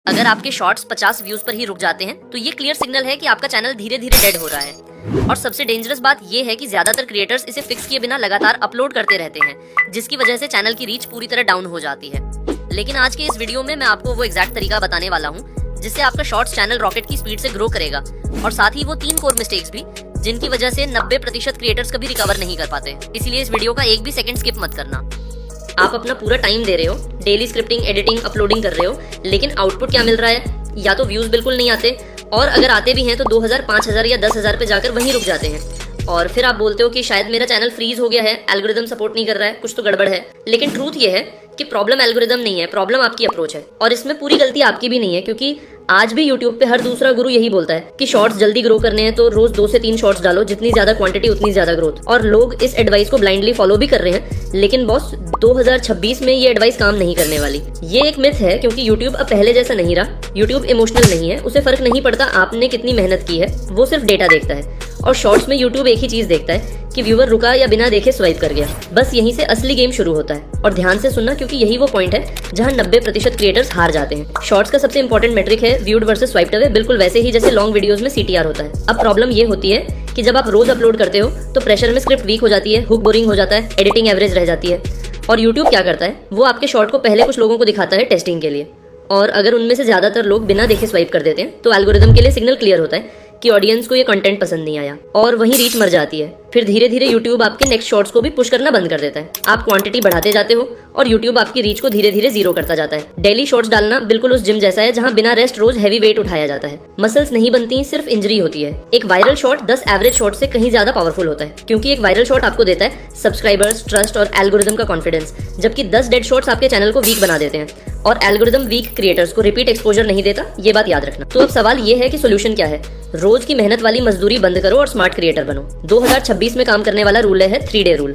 अगर आपके shorts 50 views पर ही रुक जाते हैं तो ये क्लियर सिग्नल है कि आपका चैनल धीरे धीरे डेड हो रहा है। और सबसे डेंजरस बात ये है कि ज्यादातर क्रिएटर्स इसे फिक्स किए बिना लगातार अपलोड करते रहते हैं, जिसकी वजह से चैनल की रीच पूरी तरह डाउन हो जाती है। लेकिन आज के इस वीडियो में मैं आपको वो एग्जैक्ट तरीका बताने वाला हूँ जिससे आपका शॉर्ट्स चैनल रॉकेट की स्पीड से ग्रो करेगा, और साथ ही वो 3 कोर मिस्टेक्स भी जिनकी वजह से 90% क्रिएटर्स कभी रिकवर नहीं कर पाते। इसलिए इस वीडियो का एक भी सेकंड स्किप मत करना। आप अपना पूरा टाइम दे रहे हो, डेली स्क्रिप्टिंग, एडिटिंग, अपलोडिंग कर रहे हो, लेकिन आउटपुट क्या मिल रहा है? या तो व्यूज बिल्कुल नहीं आते, और अगर आते भी हैं तो 2000, 5000 या 10,000 पे जाकर वहीं रुक जाते हैं। और फिर आप बोलते हो कि शायद मेरा चैनल फ्रीज हो गया है, एल्गोरिदम सपोर्ट नहीं कर रहा है, कुछ तो गड़बड़ है। लेकिन ट्रूथ ये है कि प्रॉब्लम एल्गोरिदम नहीं है, प्रॉब्लम आपकी अप्रोच है। और इसमें पूरी गलती आपकी भी नहीं है, क्योंकि आज भी यूट्यूब पे हर दूसरा गुरु यही बोलता है कि शॉर्ट्स जल्दी ग्रो करने हैं तो रोज 2 से 3 शॉर्ट्स डालो, जितनी ज्यादा क्वांटिटी उतनी ज्यादा ग्रोथ। और लोग इस एडवाइस को ब्लाइंडली फॉलो भी कर रहे हैं, लेकिन बॉस 2026 में ये एडवाइस काम नहीं करने वाली। ये एक मिथ है, क्योंकि यूट्यूब अब पहले जैसा नहीं रहा। यूट्यूब इमोशनल नहीं है, उसे फर्क नहीं पड़ता आपने कितनी मेहनत की है, वो सिर्फ डेटा देखता है। और शॉर्ट्स में यूट्यूब एक ही चीज देखता है कि व्यूअर रुका या बिना देखे स्वाइप कर गया। बस यहीं से असली गेम शुरू होता है। और ध्यान से सुनना, क्योंकि यही वो पॉइंट है जहां 90% क्रिएटर्स हार जाते हैं। शॉर्ट्स का सबसे इंपॉर्टेंट मेट्रिक है व्यूड वर्सेस स्वाइप्ड अवे, बिल्कुल वैसे ही जैसे लॉन्ग वीडियोस में CTR होता है। अब प्रॉब्लम ये होती है कि जब आप रोज अपलोड करते हो तो प्रेशर में स्क्रिप्ट वीक हो जाती है, हुक बोरिंग हो जाता है, एडिटिंग एवरेज रह जाती है। और यूट्यूब क्या करता है, वो आपके शॉर्ट को पहले कुछ लोगों को दिखाता है टेस्टिंग के लिए, और अगर उनमें से ज्यादातर लोग बिना देखे स्वाइप कर देते हैं तो एल्गोरिदम के लिए सिग्नल क्लियर होता है कि ऑडियंस को ये कंटेंट पसंद नहीं आया, और वहीं रीच मर जाती है। फिर धीरे धीरे यूट्यूब आपके नेक्स्ट शॉर्ट्स को भी पुश करना बंद कर देता है। आप क्वांटिटी बढ़ाते जाते हो और यूट्यूब आपकी रीच को धीरे धीरे जीरो करता जाता है। डेली शॉर्ट्स डालना बिल्कुल उस जिम जैसा है जहां बिना रेस्ट रोज हैवी वेट उठाया जाता है। मसल्स नहीं बनती, सिर्फ इंजरी होती है। एक वायरल शॉट 10 एवरेज शॉट से कहीं ज्यादा पावरफुल होता है, क्योंकि एक वायरल शॉट आपको देता है सब्सक्राइबर्स, ट्रस्ट और एल्गोरिदम का कॉन्फिडेंस, जबकि 10 डेड शॉट्स आपके चैनल को वीक बना देते हैं। और एल्गोरिदम वीक क्रिएटर्स को रिपीट एक्सपोजर नहीं देता, ये बात याद रखना। तो अब सवाल ये है कि सोल्यूशन क्या है? रोज की मेहनत वाली मजदूरी बंद करो और स्मार्ट क्रिएटर बनो। 2026 में काम करने वाला रूल है 3 डे रूल।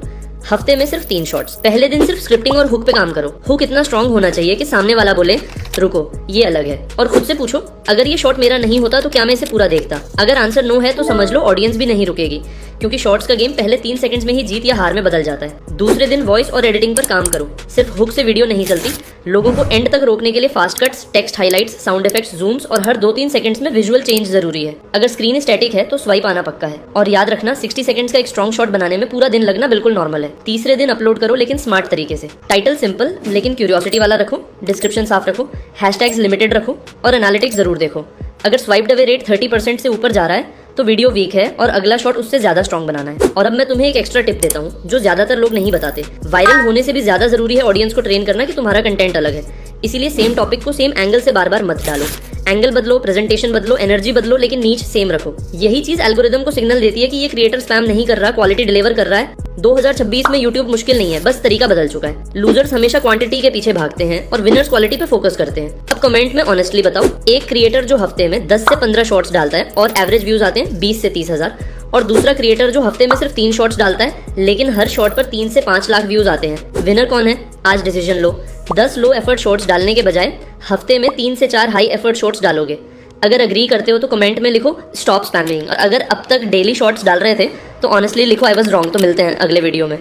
हफ्ते में सिर्फ 3 शॉट्स। पहले दिन सिर्फ स्क्रिप्टिंग और हुक पे काम करो। हुक इतना स्ट्रांग होना चाहिए कि सामने वाला बोले रुको, ये अलग है। और खुद से पूछो, अगर ये शॉट मेरा नहीं होता तो क्या मैं इसे पूरा देखता? अगर आंसर नो है तो समझ लो ऑडियंस भी नहीं रुकेगी, क्योंकि शॉर्ट्स का गेम पहले 3 सेकंड्स में ही जीत या हार में बदल जाता है। दूसरे दिन वॉइस और एडिटिंग पर काम करो। सिर्फ हुक से वीडियो नहीं चलती, लोगों को एंड तक रोकने के लिए fast cuts, text highlights, sound effects, Zooms और हर 2-3 सेकंड्स में विजुअल चेंज जरूरी है। अगर स्क्रीन स्टैटिक है तो स्वाइप आना पक्का है। और याद रखना, 60 सेकंड्स का एक स्ट्रॉन्ग शॉट बनाने में पूरा दिन लगना बिल्कुल नॉर्मल है। तीसरे दिन अपलोड करो, लेकिन स्मार्ट तरीके से। टाइटल सिंपल लेकिन क्यूरियोसिटी वाला रखो, डिस्क्रिप्शन साफ रखो, हैशटैग्स लिमिटेड रखो, और एनालिटिक्स जरूर देखो। अगर स्वाइप्ड अवे रेट 30% से ऊपर जा रहा है तो वीडियो वीक है और अगला शॉट उससे ज्यादा स्ट्रॉन्ग बनाना है। और अब मैं तुम्हें एक एक्स्ट्रा टिप देता हूँ जो ज्यादातर लोग नहीं बताते। वायरल होने से भी ज्यादा जरूरी है ऑडियंस को ट्रेन करना कि तुम्हारा कंटेंट अलग है। इसीलिए सेम टॉपिक को सेम एंगल से बार बार मत डालो। एंगल बदलो, प्रेजेंटेशन बदलो, एनर्जी बदलो, लेकिन नीच सेम रखो। यही चीज एल्गोरिदम को सिग्नल देती है कि ये क्रिएटर स्पैम नहीं कर रहा, क्वालिटी डिलीवर कर रहा है। 2026 में यूट्यूब मुश्किल नहीं है, बस तरीका बदल चुका है। लूजर्स हमेशा क्वांटिटी के पीछे भागते हैं और विनर्स क्वालिटी पे फोकस करते हैं। अब कमेंट में ऑनेस्टली बताओ, एक क्रिएटर जो हफ्ते में 10 से 15 शॉर्ट्स डालता है और एवरेज व्यूज आते हैं 20 से 30,000, और दूसरा क्रिएटर जो हफ्ते में सिर्फ 3 शॉर्ट्स डालता है लेकिन हर शॉर्ट पर 3 से 5 लाख व्यूज आते हैं, विनर कौन है? आज डिसीजन लो। 10 लो एफर्ट शॉर्ट्स डालने के बजाय हफ्ते में 3 से 4 हाई एफर्ट शॉर्ट्स डालोगे। अगर अग्री करते हो तो कमेंट में लिखो स्टॉप स्पैमिंग, और अगर अब तक डेली शॉर्ट्स डाल रहे थे तो ऑनेस्टली लिखो आई वाज रॉन्ग। तो मिलते हैं अगले वीडियो में।